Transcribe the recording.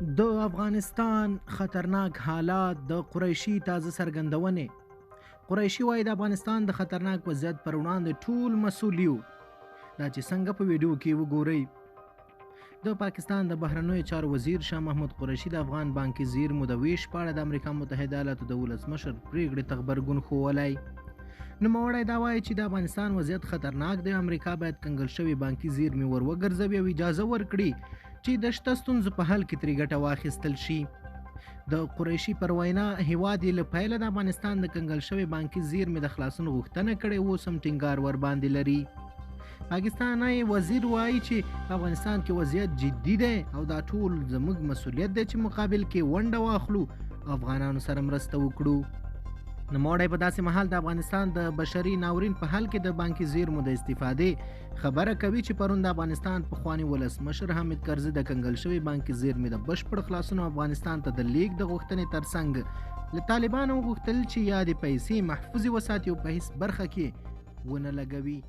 د افغانستان خطرناک حالات د قریشي تازه څرګندونې. قریشي وایي د افغانستان د خطرناک وضعیت پر وړاندې ټول مسؤل یو. دا چې څنګه په ویډیو کې وګورئ. د پاکستان د بهرنیو چارو وزیر شاه محمود قریشي د افغان بانکي زیرمو د ویش په اړه د امریکا متحده ایالاتو د ولسمشر پریکړې ته غبرګون ښوولی. نوموړی دا وایي چې د افغانستان وضعیت خطرناک دی. امریکا باید کنګل شوي بانکي زیرمې ور وګرځوي او اجازه ورکړي چې د شته ستونزو په حل کې ترې ګټه واخیستل شي. د قریشي پر وینا هیواد یې له پیله د افغانستان د کنګل شوي بانکي زیرمې د خلاصون غوښتنه کړې، اوس هم ټینګار ور باندې لري. پاکستاني وزیر وایي چې په افغانستان کې وضعیت جدي دی او دا ټول زموږ مسؤلیت دی چې مقابل کې ونډه واخلو او افغانانو سره مرسته وکړو. نوموړی په داسې مهال د افغانستان د بشري ناورین په حل کې د بانکي زیرمو د استفادې خبره کوي چې پرون د افغانستان پخواني ولسمشر حامد کرزي د کنګل شوي بانکي زیرمې د بشپړ خلاصون افغانستان ته د لیږد د غوښتنې ترڅنګ له طالبانو وغوښتل چې یادې پیسې محفوظې وساتي او په هیڅ برخه کې ونه لګوي.